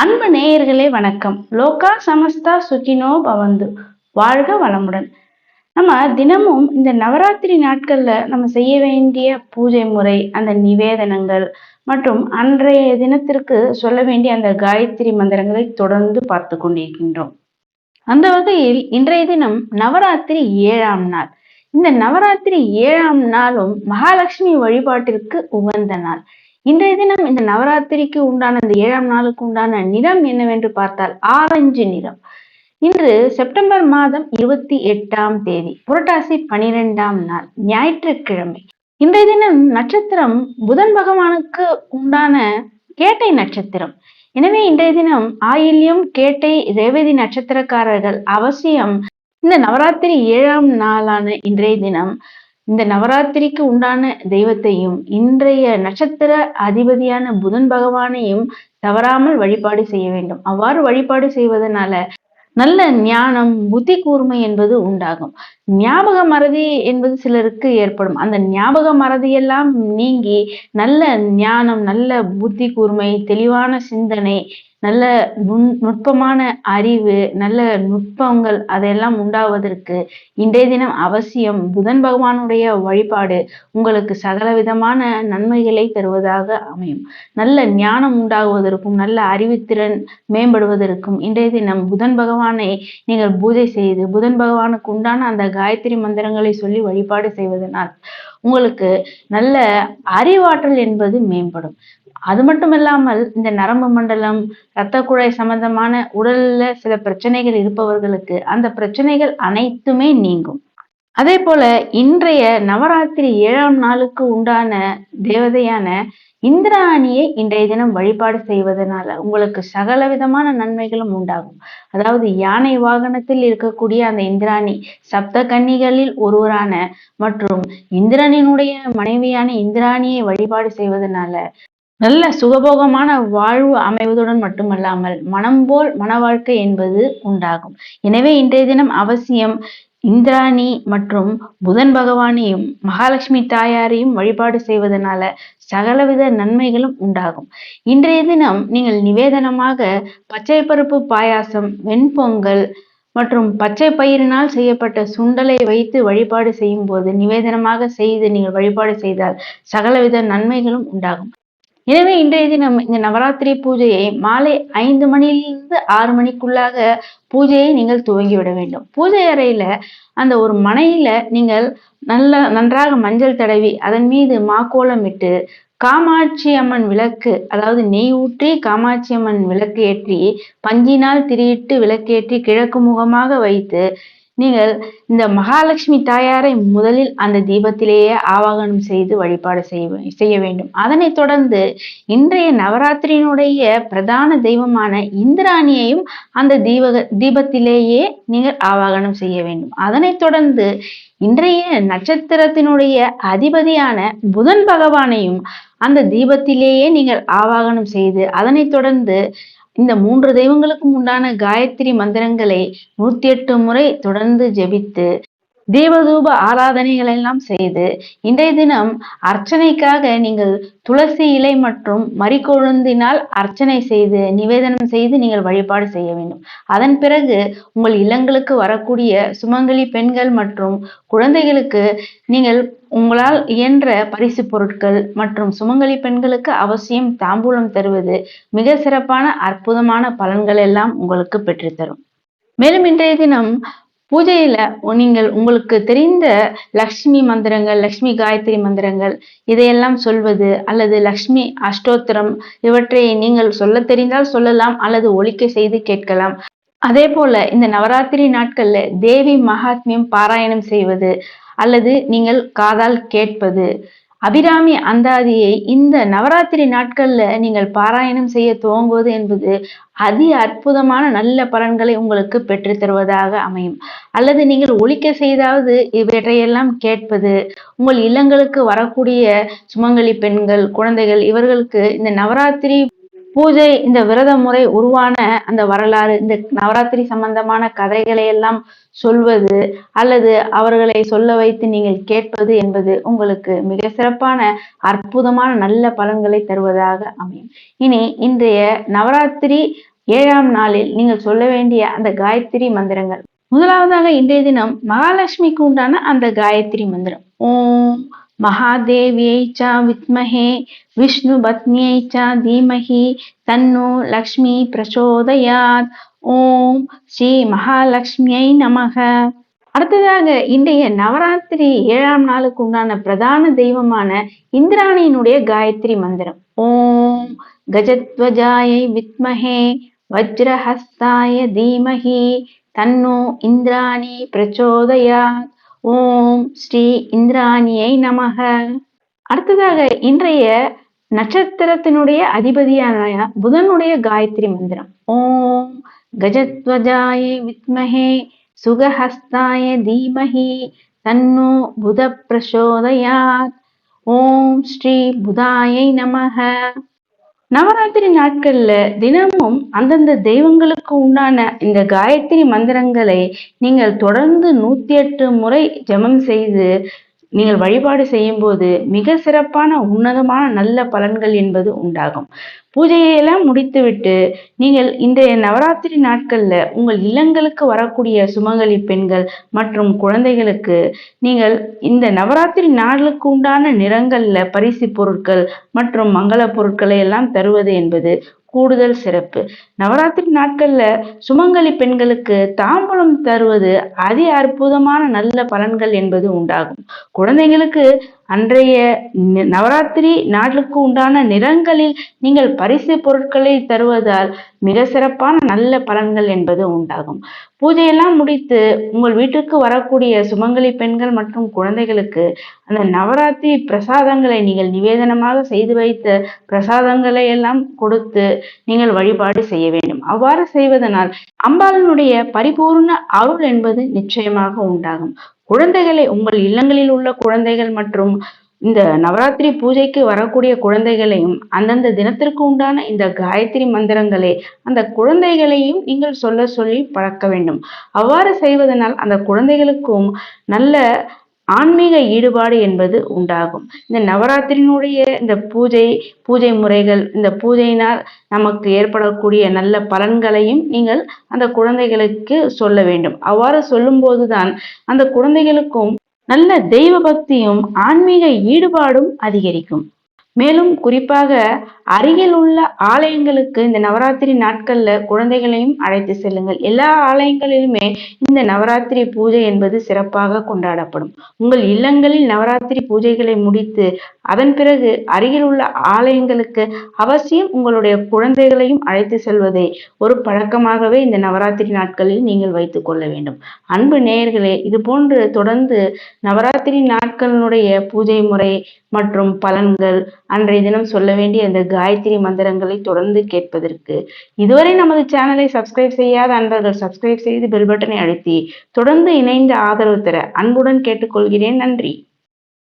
அன்பு நேயர்களே வணக்கம். லோகா சமஸ்தா சுகினோ பவந்து. வாழ்க வளமுடன். நம்ம தினமும் இந்த நவராத்திரி நாட்கள்ல நம்ம செய்ய வேண்டிய பூஜை முறை, அந்த நிவேதனங்கள் மற்றும் அன்றைய தினத்திற்கு சொல்ல வேண்டிய அந்த காயத்ரி மந்திரங்களை தொடர்ந்து பார்த்து கொண்டிருக்கின்றோம். அந்த வகையில் இன்றைய தினம் நவராத்திரி 7ஆம் நாள். இந்த நவராத்திரி 7ஆம் நாளும் மகாலட்சுமி வழிபாட்டிற்கு உகந்த நாள். இன்றைய தினம் இந்த நவராத்திரிக்கு உண்டான இந்த 7ஆம் நாளுக்கு உண்டான நிறம் என்னவென்று பார்த்தால் ஆரஞ்சு நிறம். இன்று செப்டம்பர் மாதம் 28ஆம் தேதி, புரட்டாசி 12ஆம் நாள், ஞாயிற்றுக்கிழமை. இன்றைய தினம் நட்சத்திரம் புதன் பகவானுக்கு உண்டான கேட்டை நட்சத்திரம். எனவே இன்றைய தினம் ஆயில்யம், கேட்டை, ரேவதி நட்சத்திரக்காரர்கள் அவசியம் இந்த நவராத்திரி 7ஆம் நாளான இன்றைய தினம் இந்த நவராத்திரிக்கு உண்டான தெய்வத்தையும் இன்றைய நட்சத்திர அதிபதியான புதன் பகவானையும் தவறாமல் வழிபாடு செய்ய வேண்டும். அவ்வாறு வழிபாடு செய்வதனால நல்ல ஞானம், புத்தி கூர்மை என்பது உண்டாகும். ஞாபக மறதி என்பது சிலருக்கு ஏற்படும். அந்த ஞாபக மறதியெல்லாம் நீங்கி நல்ல ஞானம், நல்ல புத்தி கூர்மை, தெளிவான சிந்தனை, நல்ல நுட்பமான அறிவு, நல்ல நுட்பங்கள் அதெல்லாம் உண்டாவதற்கு இன்றைய தினம் அவசியம் புதன் பகவானுடைய வழிபாடு உங்களுக்கு சகல விதமான நன்மைகளை தருவதாக அமையும். நல்ல ஞானம் உண்டாகுவதற்கும், நல்ல அறிவுத்திறன் மேம்படுவதற்கும் இன்றைய தினம் புதன் பகவானை நீங்கள் பூஜை செய்து புதன் பகவானுக்கு உண்டான அந்த காயத்ரி மந்திரங்களை சொல்லி வழிபாடு செய்வதனால் உங்களுக்கு நல்ல அறிவாற்றல் என்பது மேம்படும். அது மட்டும் இல்லாமல் இந்த நரம்பு மண்டலம், இரத்த குழாய் சம்பந்தமான உடல்ல சில பிரச்சனைகள் இருப்பவர்களுக்கு அந்த பிரச்சனைகள் அனைத்துமே நீங்கும். அதே போல இன்றைய நவராத்திரி 7ஆம் நாளுக்கு உண்டான தேவதையான இந்திராணியை இன்றைய தினம் வழிபாடு செய்வதனால உங்களுக்கு சகல விதமான நன்மைகளும் உண்டாகும். அதாவது யானை வாகனத்தில் இருக்கக்கூடிய அந்த இந்திராணி சப்த கன்னிகளில் ஒருவரான மற்றும் இந்திரனினுடைய மனைவியான இந்திராணியை வழிபாடு செய்வதனால நல்ல சுகபோகமான வாழ்வு அமைவதுடன் மட்டுமல்லாமல் மனம் போல் மன வாழ்க்கை என்பது உண்டாகும். எனவே இன்றைய தினம் அவசியம் இந்திராணி மற்றும் புதன் பகவானையும் மகாலட்சுமி தாயாரையும் வழிபாடு செய்வதனால சகலவித நன்மைகளும் உண்டாகும். இன்றைய தினம் நீங்கள் நிவேதனமாக பச்சை பருப்பு பாயாசம், வெண்பொங்கல் மற்றும் பச்சை பயிரினால் செய்யப்பட்ட சுண்டலை வைத்து வழிபாடு செய்யும் போது நிவேதனமாக செய்து நீங்கள் வழிபாடு செய்தால் சகலவித நன்மைகளும் உண்டாகும். எனவே இன்றைய தினம் இந்த நவராத்திரி பூஜையை மாலை 5 மணியிலிருந்து 6 மணிக்குள்ளாக பூஜையை நீங்கள் துவங்கிவிட வேண்டும். பூஜை அறையில அந்த ஒரு மனையில நீங்கள் நன்றாக மஞ்சள் தடவி அதன் மீது மாக்கோலமிட்டு காமாட்சி அம்மன் விளக்கு, அதாவது நெய் ஊற்றி காமாட்சி அம்மன் விளக்கு ஏற்றி பஞ்சினால் திரியிட்டு விளக்கேற்றி கிழக்கு முகமாக வைத்து நீங்கள் இந்த மகாலட்சுமி தாயாரை முதலில் அந்த தீபத்திலேயே ஆவாகனம் செய்து வழிபாடு செய்ய வேண்டும். அதனைத் தொடர்ந்து இன்றைய நவராத்திரியினுடைய பிரதான தெய்வமான இந்திராணியையும் அந்த தீபத்திலேயே நீங்கள் ஆவாகனம் செய்ய வேண்டும். அதனைத் தொடர்ந்து இன்றைய நட்சத்திரத்தினுடைய அதிபதியான புதன் பகவானையும் அந்த தீபத்திலேயே நீங்கள் ஆவாகனம் செய்து அதனைத் தொடர்ந்து இந்த 3 தெய்வங்களுக்கும் உண்டான காயத்ரி மந்திரங்களை 108 முறை தொடர்ந்து ஜெபித்து தீபதூப ஆராதனைகள் எல்லாம் செய்து இன்றைய தினம் அர்ச்சனைக்காக நீங்கள் துளசி இலை மற்றும் மரிக்கொழுந்தினால் அர்ச்சனை செய்து நிவேதனம் செய்து நீங்கள் வழிபாடு செய்ய வேண்டும். அதன் பிறகு உங்கள் இல்லங்களுக்கு வரக்கூடிய சுமங்கலி பெண்கள் மற்றும் குழந்தைகளுக்கு நீங்கள் உங்களால் இயன்ற பரிசு பொருட்கள் மற்றும் சுமங்கலி பெண்களுக்கு அவசியம் தாம்பூலம் தருவது மிக சிறப்பான அற்புதமான பலன்கள் எல்லாம் உங்களுக்கு பெற்றுத்தரும். மேலும் இன்றைய தினம் பூஜையில நீங்கள் உங்களுக்கு தெரிந்த லக்ஷ்மி மந்திரங்கள், லக்ஷ்மி காயத்ரி மந்திரங்கள் இதையெல்லாம் சொல்வது அல்லது லக்ஷ்மி அஷ்டோத்திரம் இவற்றை நீங்கள் சொல்ல தெரிந்தால் சொல்லலாம் அல்லது ஒலிக்க செய்து கேட்கலாம். அதே போல இந்த நவராத்திரி நாட்கள்ல தேவி மகாத்மியம் பாராயணம் செய்வது அல்லது நீங்கள் காதால் கேட்பது, அபிராமி அந்தாதியை இந்த நவராத்திரி நாட்கள்ல நீங்கள் பாராயணம் செய்ய துவங்குவது என்பது அதி அற்புதமான நல்ல பலன்களை உங்களுக்கு பெற்று தருவதாக அமையும். அல்லது நீங்கள் ஒலிக்க செய்தாவது இவற்றையெல்லாம் கேட்பது உங்கள் இல்லங்களுக்கு வரக்கூடிய சுமங்கலி பெண்கள், குழந்தைகள் இவர்களுக்கு இந்த நவராத்திரி பூஜை, இந்த விரத முறை உருவான அந்த வரலாறு, இந்த நவராத்திரி சம்பந்தமான கதைகளை எல்லாம் சொல்வது அல்லது அவர்களை சொல்ல வைத்து நீங்கள் கேட்பது என்பது உங்களுக்கு மிக சிறப்பான அற்புதமான நல்ல பலன்களை தருவதாக அமையும். இனி இன்றைய நவராத்திரி 7ஆம் நாளில் நீங்கள் சொல்ல வேண்டிய அந்த காயத்ரி மந்திரங்கள். முதலாவதாக இன்றைய தினம் மகாலட்சுமிக்கு உண்டான அந்த காயத்ரி மந்திரம். ஓம் மகாதேவியை ச வித்மஹே விஷ்ணு பத்னியை ச தீமஹி தன்னோ லக்ஷ்மி பிரச்சோதயாத். ஓம் ஸ்ரீ மகாலட்சுமியை நமக. அடுத்ததாக இன்றைய நவராத்திரி 7ஆம் நாளுக்கு உண்டான பிரதான தெய்வமான இந்திராணியினுடைய காயத்ரி மந்திரம். ஓம் கஜத்வஜாயை வித்மஹே வஜ்ரஹஸ்தாய தீமஹி தன்னோ இந்திராணி பிரச்சோதயாத். ஓம் ஸ்ரீ இந்திராணியை நமக. அடுத்ததாக இன்றைய நட்சத்திரத்தினுடைய அதிபதியான புதனுடைய காயத்ரி மந்திரம். ஓம் கஜத்வஜாய வித்மஹே சுகஹஸ்தாய தீமஹி தன்னோ புத பிரச்சோதயாத். ஓம் ஸ்ரீ புதாயை நமக. நவராத்திரி நாட்கள்ல தினமும் அந்தந்த தெய்வங்களுக்கு உண்டான இந்த காயத்ரி மந்திரங்களை நீங்கள் தொடர்ந்து 108 முறை ஜெபம் செய்து நீங்கள் வழிபாடு செய்யும் போது மிக சிறப்பான உன்னதமான நல்ல பலன்கள் என்பது உண்டாகும். பூஜையெல்லாம் முடித்துவிட்டு நீங்கள் இன்றைய நவராத்திரி நாட்கள்ல உங்கள் இல்லங்களுக்கு வரக்கூடிய சுமங்கலி பெண்கள் மற்றும் குழந்தைகளுக்கு நீங்கள் இந்த நவராத்திரி நாளுக்கு உண்டான நிறங்கள்ல பரிசு பொருட்கள் மற்றும் மங்கள பொருட்களை எல்லாம் தருவது என்பது கூடுதல் சிறப்பு. நவராத்திரி நாட்கள்ல சுமங்கலி பெண்களுக்கு தாம்பூலம் தருவது அதி அற்புதமான நல்ல பலன்கள் என்பது உண்டாகும். குழந்தைகளுக்கு அன்றைய நவராத்திரி நாளுக்கு உண்டான நிறங்களில் நீங்கள் பரிசு பொருட்களை தருவதால் மிக சிறப்பான நல்ல பலன்கள் என்பது உண்டாகும். பூஜையெல்லாம் முடித்து உங்கள் வீட்டுக்கு வரக்கூடிய சுமங்கலி பெண்கள் மற்றும் குழந்தைகளுக்கு அந்த நவராத்திரி பிரசாதங்களை நீங்கள் நிவேதனமாக செய்து வைத்த பிரசாதங்களை எல்லாம் கொடுத்து நீங்கள் வழிபாடு செய்ய வேண்டும். அவ்வாறு செய்வதனால் அம்பாளினுடைய பரிபூர்ண அருள் என்பது நிச்சயமாக உண்டாகும். குழந்தைகளை உங்கள் இல்லங்களில் உள்ள குழந்தைகள் மற்றும் இந்த நவராத்திரி பூஜைக்கு வரக்கூடிய குழந்தைகளையும் அந்தந்த தினத்திற்கு உண்டான இந்த காயத்ரி மந்திரங்களை அந்த குழந்தைகளையும் நீங்கள் சொல்ல சொல்லி பழக்க வேண்டும். அவ்வாறு செய்வதனால் அந்த குழந்தைகளுக்கும் நல்ல ஆன்மீக ஈடுபாடு என்பது உண்டாகும். இந்த நவராத்திரியினுடைய இந்த பூஜை முறைகள், இந்த பூஜையினால் நமக்கு ஏற்படக்கூடிய நல்ல பலன்களையும் நீங்கள் அந்த குழந்தைகளுக்கு சொல்ல வேண்டும். அவ்வாறு சொல்லும் போதுதான் அந்த குழந்தைகளுக்கும் நல்ல தெய்வ பக்தியும் ஆன்மீக ஈடுபாடும் அதிகரிக்கும். மேலும் குறிப்பாக அருகில் உள்ள ஆலயங்களுக்கு இந்த நவராத்திரி நாட்கள்ல குழந்தைகளையும் அழைத்து செல்லுங்கள். எல்லா ஆலயங்களிலுமே இந்த நவராத்திரி பூஜை என்பது சிறப்பாக கொண்டாடப்படும். உங்கள் இல்லங்களில் நவராத்திரி பூஜைகளை முடித்து அதன் பிறகு அருகில் உள்ள ஆலயங்களுக்கு அவசியம் உங்களுடைய குழந்தைகளையும் அழைத்து செல்வதை ஒரு பழக்கமாகவே இந்த நவராத்திரி நாட்களில் நீங்கள் வைத்துக் கொள்ள வேண்டும். அன்பு நேயர்களே, இது போன்று தொடர்ந்து நவராத்திரி நாட்களினுடைய பூஜை முறை மற்றும் பலன்கள், அன்றைய தினம் சொல்ல வேண்டிய இந்த காயத்ரி மந்திரங்களை தொடர்ந்து கேட்பதற்கு இதுவரை நமது சேனலை சப்ஸ்கிரைப் செய்யாத அன்பர்கள் சப்ஸ்கிரைப் செய்து பெல் பட்டனை அழுத்தி தொடர்ந்து இணைந்து ஆதரவு தர அன்புடன் கேட்டுக்கொள்கிறேன். நன்றி.